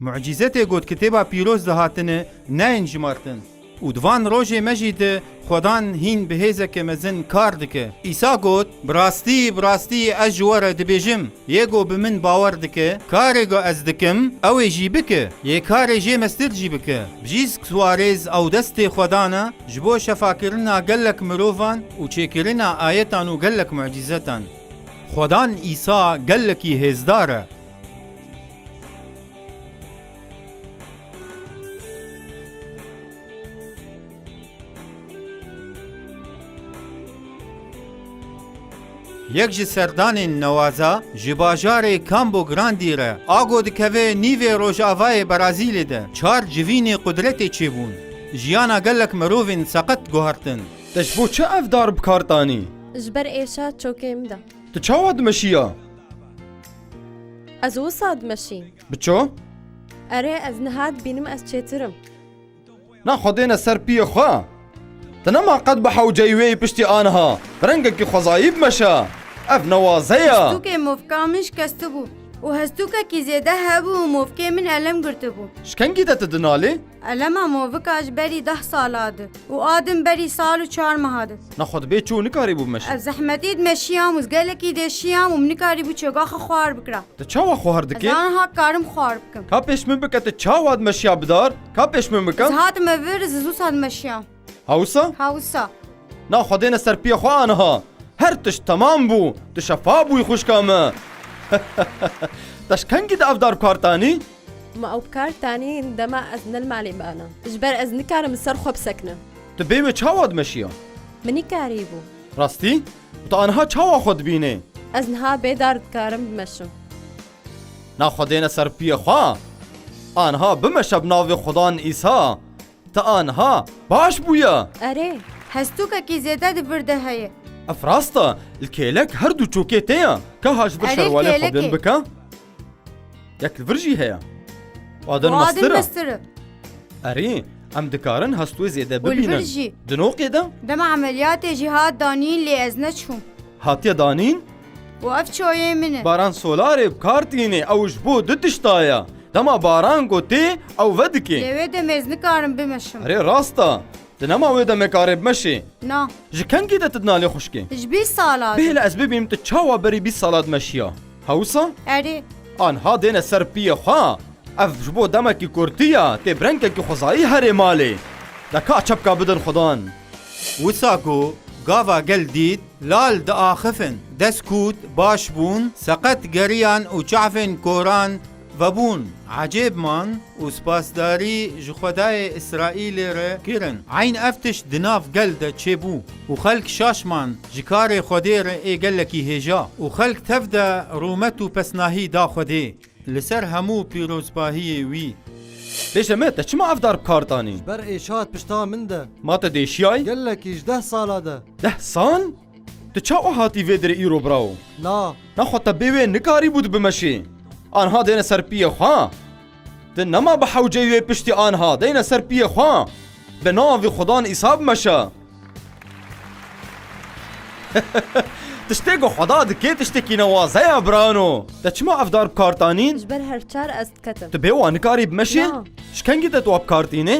معجزت گوت کتابا پیروز دهاتنه نه انجمارتن و دوان روژه مجید خودان هین بهیزه که مزن کار دکه ایسا گوت براستی از جواره دبیجم یکو بمن باور دکه کاری گو از دکم اوی جی بکه یه کاری جی مستر جی بکه بجیز سوارز او دست خودانا جبو شفاکرنا گلک مروفان و چیکرنا آیتان و گلک معجزتان خودان ایسا گلکی هزداره یک جی سردان نوازا جی باجار کامبو گراندی را آگو دکوه نیوی روژاوای برازیل ده چار جوین قدرتی چی بون جیانا گلک مروفین سقط گوهرتن تشبو چه افدار بکارتانی؟ جبر ایشا چوکیم ده تو چاواد مشیا؟ از وصاد مشین بچو؟ اره از نهاد بینم از چیترم نا خودین سر پی خواه تنما قد بحو جيوي بشتي آنها رنگك خزايب مشا اف نوازيا هستو که موفقامش کسته بو و هستو که زیده هبو و موفقه من علم گرته بو شکنگی ده تدنالي؟ علم موفقاش بری 10 سالاده و آدم بری سال و 4 ماهاده نا خود بي چو نكاري بو مشا از زحمتید مشیام و زگلکی دشیام و منکاری بو چوگاخ خوار بکرا تا چاوا خوهر از دكي؟ آنها کارم خوار بکم کا پیش من بکت چاواد مشیا بدار؟ کا پیش من از بکم؟ هات مور زو ساد مشیام هاوسا؟ هاوسا نا خودین سر پی خواه آنها هر تش تمام بو تشفا بوی خوش کامه تشکنگی ده افدار بکارتانی؟ ما او بکار تانی دما از نلمالی بانا جبر از نکارم سر خوب سکنم تو بیمه چاواد مشیا؟ منی کاری بو راستی؟ تو آنها چاوا خود بینه؟ از نها بیدار کارم بمشم نا خودین سر پی خواه آنها بمشب ناو خدان ایسا تا آنها باش بویا اره هستو که زیده ده برده هیه افراستا الكيلك هردو چوكي تيا كهاش أريد بشر ولا كيلكي. خبين بكا ياك الفرجي هيا وادن و آدم مسترة مستره اري ام دكارن هستو زيادة ببينن والفرجي دنوقي ده دم عملیات جهاد دانین لی از نچهم هاتيا دانين و اف چویه منه باران سولاري بكارتيني او جبو دتشتايا دما باران قوتي او ودكي لیوه ده مز نکارم بمشم اري راستا دنما ويدا مكارب مشي نا جكنكي ده تدنالي خشكي تجبی سالات بهلا اسبابي متتشاوا بري بي صلاة مشيا هوسا اره آنها دین سر پی خواه اف جبو دمکی کرتیا تی برنگکی خوزایی هر مالی دکا چپکا بدن خدان وساكو غافا قل ديد لال دا آخفن دسكوت باش بون سقط قريان و چعفن كوران وبون عجيب مان و سپاسداري جخداي إسرائيل ره كيرن عين افتش دناف قل دا چيبو و خلق شاشمان جكار خدير اي قلكي هجا و خلق تفدا رومتو پسناهي دا خدي لسر همو پیروزباهی وی دیشه تا چما افدار بکارتانی بر ایشات پشتا من ده ما تا دیشیای قال لك 18 ساله ده 10 سان تا چا هاتی ویدر ایرو براو لا نخو تا بیوه نکاری بود بمشی آنها دین سر پی خواه دن نما بحو جیوه پشتی آنها دین سر پی خواه به ناو خدان ایساب مشا تشتێگو خدا دکێ تشتێکی نەوازەیە برانۆ دەچما ئەفدار بکارتانین جبر هر چار از کتم tu bêwa nikarî bmeşê Na. şikengî te tu bikardînê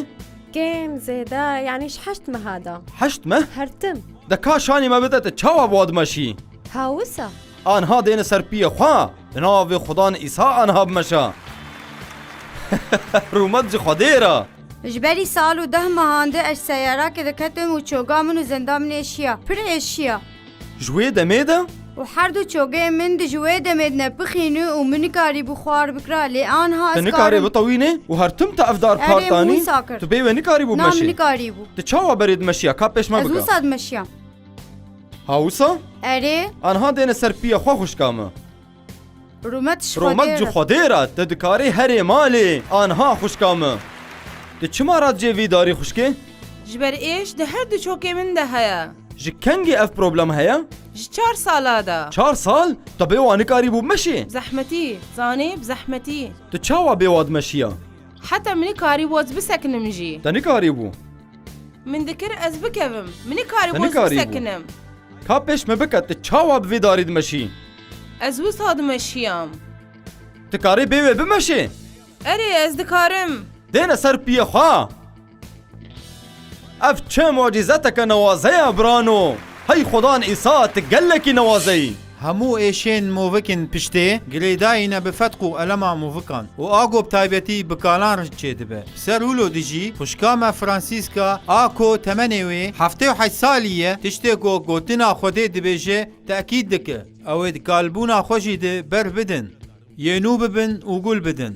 كيم زيدا يعني شحشت ما هذا heşt me هرتم deka şanî me bide te çawa bi dimeşî هاوسا anha dêne ser piyê xwe di navê xudan îsa anha bimeşa rûmet ji xwedê ra جبری سال و 10 ماهانده اش سیاره که دکتم و چوگا من و زنده من اشیا پر اشیا ji wê demê de و هر دو چوگه من دی جوه دمید نپخینو و من کاری بخوار بکرا لی آنها te از nikarî کارم bitewînê û her tim te evdar Erê, bikartanî wî sakir. tu bêwe nikarî bû نا من bimeşê کاری بو tu çawa berê dimeşiya ka pêş me از او bike ساد مشیام hawisa اره anha dêne ser piyê xwe xuşka me رومتش رومت ji xwedê re te dikarî herê malê anha xuşka me tu çima rat cêvî darî xuşkê ji ber êş di her du çokê min de heye ji kengî ev problem heye ji 4 sala da 4 sal te bêwa nikarî bû bimeşê zehmetî zanê bi zehmetî tu çawa bêwa dimeşiya heta min karî woz bisekinim jî te nikarî bû min dikir ez bikevim min karî Te woz nikarî bû. bisekinim ka pêş me bike tu çawa bi vê darî dimeşî ez wisa dimeşiyam tu karî bêwê bimeşê اري از دكارم دێنە سەر پیەخوا ئەف چه مۆجیزەتەکە نەوازەیە برانۆ هەی خودان ئیسا تگەلێکی نەوازەی هەموو ئێشێن مۆڤکن پشتێ گرێدایینە بفەتق و ئەلەما مۆڤکان و ئاگۆ بتایبەتی بکالان ڕچێ دەبێ سەر هولۆ دژی خوشکامە فرانسیسکا ئاکۆ تەمەنێوێ هەفتێ و حەج سالیە تشتێکۆ گوتنا خودێ دەبێژێ تەکید دکە ئەوێ کالبوونا خۆشی دە بەر بدن یێنوو ببن و گول بدن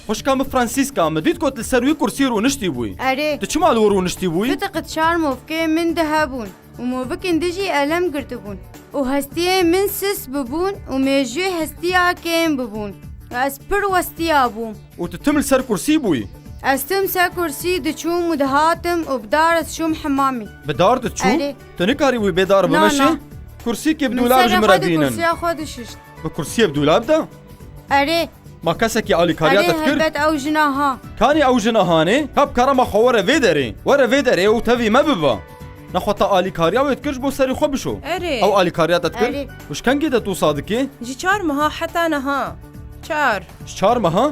خوشکامە فرانسیسکا مدیت کۆت لەسەر وی کورسی ڕوونشتی بووی ئەرێ تو چما لۆ ڕوونشتی بووی فتقت چار مۆڤکێ من دەهەبوون و مۆڤکن دژی ئەلەم گرتبوون و هەستیە من سس ببوون و مێژوێ هەستیا کێم ببوون ئەس پڕ وەستیا بووم و تو تم لەسەر کورسی بووی ئەستم سەر کورسی دچووم و دەهاتم و بدارە چووم حمامی بدار دەچوو ئەرێ. تو نکاری بووی بێدار بمەشی نا. کورسیکێ بدوولاب ژمرە بینن کورسیا خۆ دششت بە کورسیە بدوولابدا ئەرێ ما کەسێکی ئەرێ ئالیکاریاتت کرد هەلبەت ئەو ژناها کانی ئەو ژنەهانێ هەب کارەمە خۆ وەرە vê derê وەرە vê derê و tevî me bibe nexweta alîkariya wê dikir ji bo serê xwe bişo اري ew alîkariya te dikir Erê. wişkengê de tu sa dikê جي چار مها حتى نها چار ji çar meha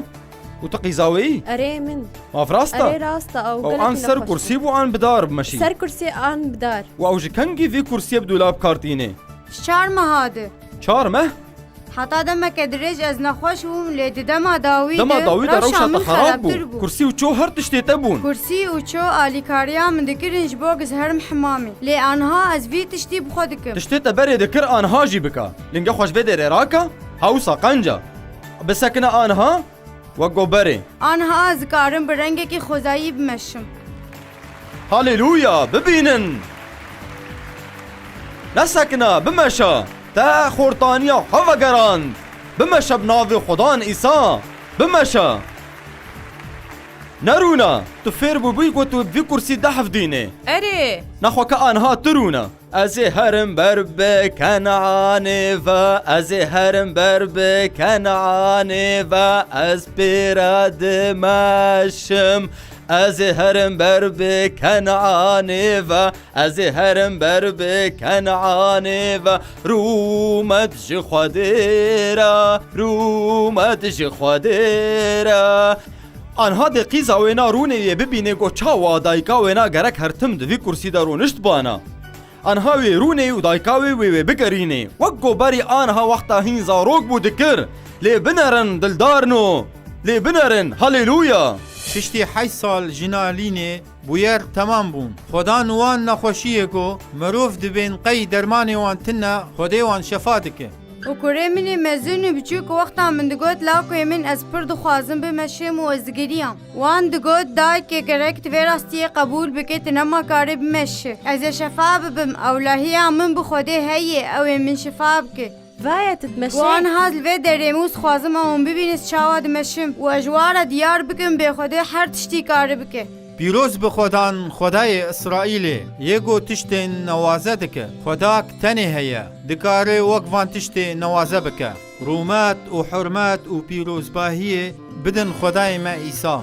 û te qîzaweyî ئەرێ من mav ئەرێ rast e ڕاستە ئەو ew an ser kursî bû an bidar bimeşî سەر کورسی ئان بدار û ew ji kengî vê kursiyê bi dûlab kartînê چار مەهادە çar meh حتا دەمەکە درێژ ئەس نەخۆش بووم لێ دەما داوی dema dawî de rewşa te xerab bû بوو kursî û çû her tiştê te bûn کورسی و چۆ ئالیکاریا من dikirin ji bo gizherim hemamê lê anha ez vî tiştî bixwe dikim tiştê te berê dikir anha jî bika lingê xweş vê derê raka hewsa qenca bisekine anha wek goberê anha ez dikarim bi rengekî xwezayî bimeşim هاليلويا ببینن نسکنا بمشا تا خورتانیا هوا گراند بمشا بناوی خدان ایسا بمشا نرونا تو فیر بوی کو تو وی کرسی دحف دینه اري نخوا که آنها ترونا از هرم بر به کنعان و از هرم بر به کنعان و از پیراد مشم از هرم بر به کنعان و از هرم بر به کنعان و رومت خودرا رومت خودرا آنها دقیزا وینا رونه ببینه گو چا و دایکا وینا گرک هرتم دوی کرسی دارو نشت بانا آنها وی رونه و دایکا وی بگرینه وک گو بری آنها وقتا هین زاروک بود کر لی بنرن دلدارنو لی بنرن هاليلويا پشتی 8 سال ژنالینێ بویەر تەمام بوون خۆدان وان نەخۆشیەکۆ مرۆڤ دەبێن قەی دەرمانێ وان تنە خۆدەی وان شەفا دکە و kurê min ê mezin û biçûk wexta min digot lawkê min ez pir dixwazim bimeşim û ez digiriyam wan digot dayekê gerek divê rastiyê qebûl bike tu nema karê bimeşe ez ê şefa bibim ewlahiya min bi Xwedê heye ew ê min şifa bike vayە تتمەشێ wan hat li vê derê mûz xwazim hûn bibînis çawa dimeşim û ez ji wara diyar bikim bê Xwedê her tiştî karê bike پیرۆز بخۆدان خۆدایê ئیسرائیلێ یەگۆ تشتێن نەوازە دکە خۆداک تەنێ هەیە دکارێ وەک وان تشتێ نەوازە بکە ڕوومەت و حورمەت و پیرۆزباهیە بدن خۆدای مە ئیسا